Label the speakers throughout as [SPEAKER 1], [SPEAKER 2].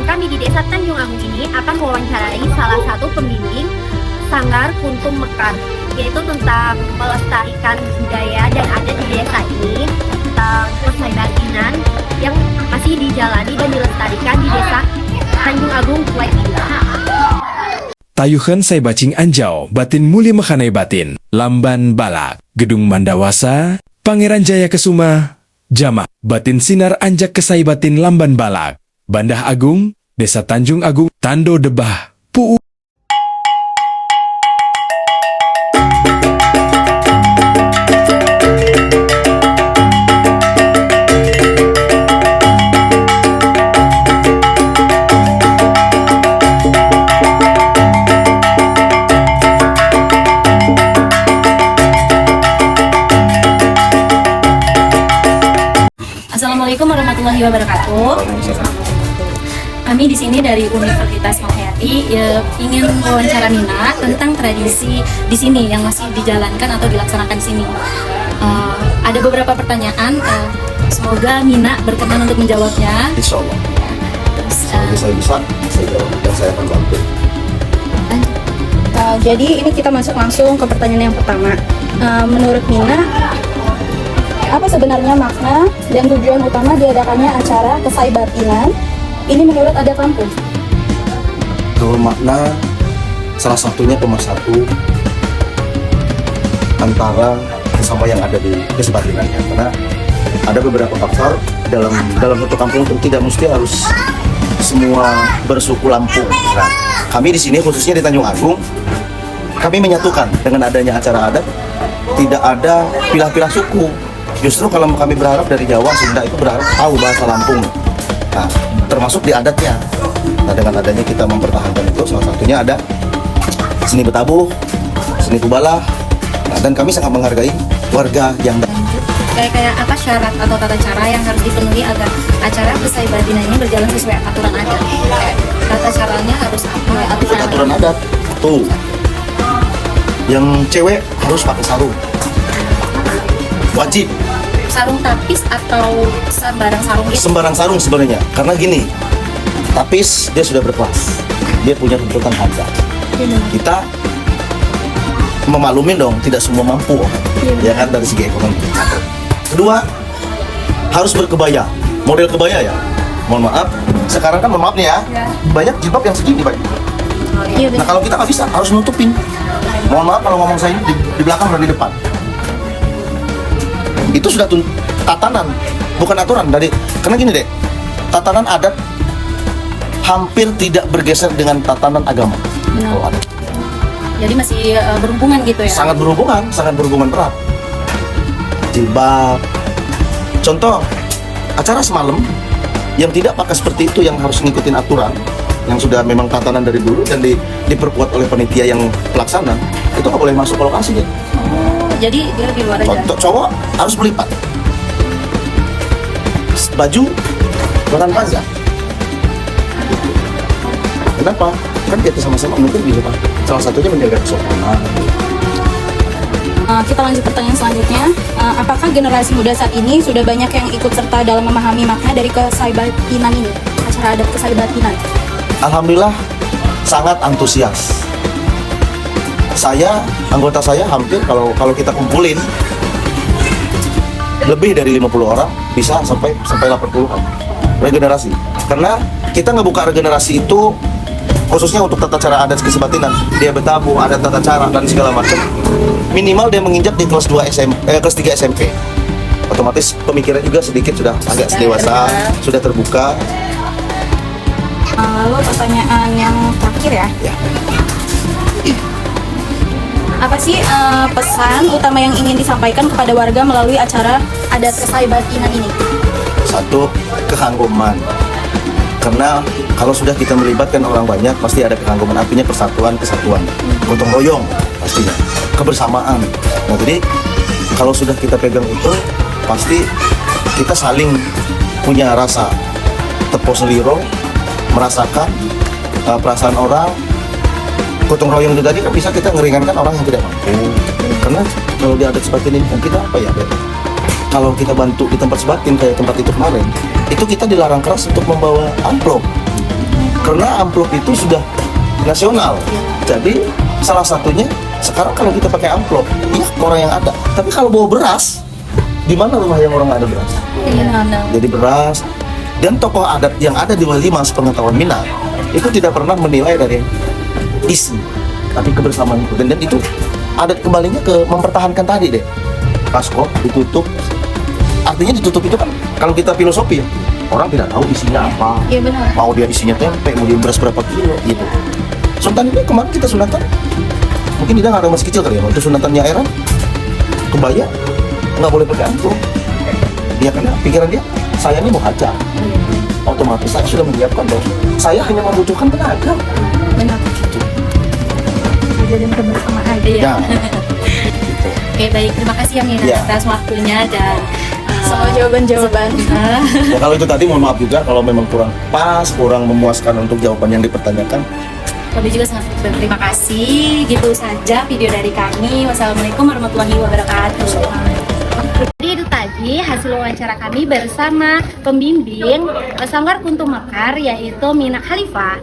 [SPEAKER 1] kami di Desa Tanjung Agung ini akan mewawancarai salah satu pembimbing Sanggar Kuntum Mekar, yaitu tentang melestarikan budaya dan adat di desa ini, tentang Kesaibatinan yang masih dijalani dan dilestarikan di Desa Tanjung Agung Kuwait ini.
[SPEAKER 2] Tayuhan Saibacing Anjau, Batin Muli Mekhanai Batin, Lamban Balak, Gedung Mandawasa, Pangeran Jaya Kesuma, Jamak, Batin Sinar Anjak Kesaibatin Lamban Balak, Bandah Agung, Desa Tanjung Agung, Tando Debah, Puu.
[SPEAKER 3] Assalamualaikum warahmatullahi wabarakatuh. Kami di sini dari Universitas Malhayati ingin mewawancara Mina tentang tradisi di sini yang masih dijalankan atau dilaksanakan di sini. Ada beberapa pertanyaan, semoga Mina berkenan untuk menjawabnya.
[SPEAKER 4] Insya Allah. Selagi saya bisa, saya jawab dan saya akan bantu.
[SPEAKER 3] Jadi ini kita masuk langsung ke pertanyaan yang pertama. Menurut Mina, apa sebenarnya makna dan tujuan utama diadakannya acara Kesaibatinan ini menurut adat kampung?
[SPEAKER 4] Kalau makna, salah satunya pemersatu antara sesama yang ada di kesebatinannya. Karena ada beberapa faktor dalam satu kampung itu tidak mesti harus semua bersuku Lampung. Nah, kami di sini khususnya di Tanjung Agung, kami menyatukan dengan adanya acara adat, tidak ada pilah-pilah suku. Justru kalau kami berharap dari Jawa, Sunda itu berharap tahu bahasa Lampung. Nah, termasuk di adatnya. Nah, dengan adanya kita mempertahankan itu, salah satunya ada seni betabuh, seni kubala. Nah, dan kami sangat menghargai warga yang
[SPEAKER 3] Kayak apa syarat atau tata cara yang harus dipenuhi agar acara Kesaibatinan ini berjalan sesuai aturan adat? Kayak tata caranya harus
[SPEAKER 4] aturan adat. Tuh, yang cewek harus pakai sarung, wajib.
[SPEAKER 3] Sarung tapis atau sembarang sarung itu?
[SPEAKER 4] Sembarang sarung sebenarnya, karena gini, tapis dia sudah berkelas, dia punya tuntutan harga. Kita memaklumin dong, tidak semua mampu, ya kan, dari segi ekonomi. Kedua, harus berkebaya, model kebaya ya. Mohon maaf, sekarang kan mohon maaf nih ya, banyak jilbab yang segini Pak. Nah kalau kita nggak bisa, harus nutupin. Mohon maaf kalau ngomong saya ini di belakang dan di depan. Itu sudah tatanan, bukan aturan dari. Karena gini deh, tatanan adat hampir tidak bergeser dengan tatanan agama. Kalau adat.
[SPEAKER 3] Jadi masih berhubungan gitu ya?
[SPEAKER 4] Sangat berhubungan erat. Jilbab. Contoh, acara semalam yang tidak pakai seperti itu yang harus ngikutin aturan, yang sudah memang tatanan dari dulu dan diperkuat oleh panitia yang pelaksana, itu nggak boleh masuk ke lokasi ya.
[SPEAKER 3] Jadi dia di luar aja.
[SPEAKER 4] Contoh, cowok harus melipat baju lengan panjang. Kenapa? Kan kita sama-sama mungkin di depan. Salah satunya menjaga kesopanan.
[SPEAKER 3] Kita lanjut pertanyaan selanjutnya. Apakah generasi muda saat ini sudah banyak yang ikut serta dalam memahami makna dari Kesaibatinan ini, acara adat Kesaibatinan?
[SPEAKER 4] Alhamdulillah sangat antusias. Anggota saya hampir kalau kita kumpulin lebih dari 50 orang, bisa sampai 80-an regenerasi. Karena kita ngebuka regenerasi itu khususnya untuk tata cara adat Kesaibatinan. Dia betabu, ada tata cara dan segala macam. Minimal dia menginjak di kelas 3 SMP. Otomatis pemikiran juga sedikit sudah agak dewasa, sudah terbuka.
[SPEAKER 3] Lalu pertanyaan yang terakhir ya. Apa sih pesan utama yang ingin disampaikan kepada warga melalui acara adat Kesaibatinan ini?
[SPEAKER 4] Satu, kehangguman. Karena kalau sudah kita melibatkan orang banyak, pasti ada kehangguman. Artinya persatuan, kesatuan, gotong royong pastinya, kebersamaan. Nah jadi kalau sudah kita pegang itu, pasti kita saling punya rasa tepo seliro, merasakan perasaan orang. Gotong royong itu tadi kan bisa kita ngeringankan orang yang tidak mampu. Karena kalau di adat sebatin ini kan kita apa ya? Kalau kita bantu di tempat sebatin kayak tempat itu kemarin, itu kita dilarang keras untuk membawa amplop. Karena amplop itu sudah nasional. Jadi salah satunya sekarang kalau kita pakai amplop, iya orang yang ada. Tapi kalau bawa beras, di mana rumah yang orang nggak ada beras? Jadi beras. Dan tokoh adat yang ada di Walima sepengetahuan Minang itu tidak pernah menilai dari isi, tapi kebersamaan itu. Dan itu adat kembalinya ke mempertahankan tadi deh. Kasko ditutup. Artinya ditutup itu kan kalau kita filosofi ya, orang tidak tahu isinya apa.
[SPEAKER 3] Iya benar.
[SPEAKER 4] Mau dia isinya tempe, mau dia beras berapa kilo gitu. Sultan ini kemarin kita sunatan, mungkin dia nggak ada masih kecil kali ya, waktu sunatannya Eran, kebaya nggak boleh pakai amplop. Dia karena pikiran dia, saya ini mau hajar. Otomatis saya sudah menyiapkan bahwa saya hanya membutuhkan tenaga.
[SPEAKER 3] Benar. Jadi kebersamaan. Iya.
[SPEAKER 4] Ya.
[SPEAKER 3] Oke, baik. Terima kasih ya Mina
[SPEAKER 4] Ya.
[SPEAKER 3] atas waktunya dan
[SPEAKER 5] Semua jawaban-jawaban.
[SPEAKER 4] Ya kalau itu tadi mohon maaf juga kalau memang kurang pas, kurang memuaskan untuk jawaban yang dipertanyakan.
[SPEAKER 3] kami juga sangat berterima kasih. Gitu saja video dari kami. Wassalamualaikum warahmatullahi wabarakatuh.
[SPEAKER 1] Jadi itu tadi hasil wawancara kami bersama pembimbing Sanggar Kuntum Mekar yaitu Mina Khalifah.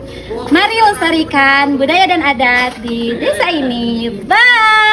[SPEAKER 1] Mari lestarikan budaya dan adat di desa ini. Bye!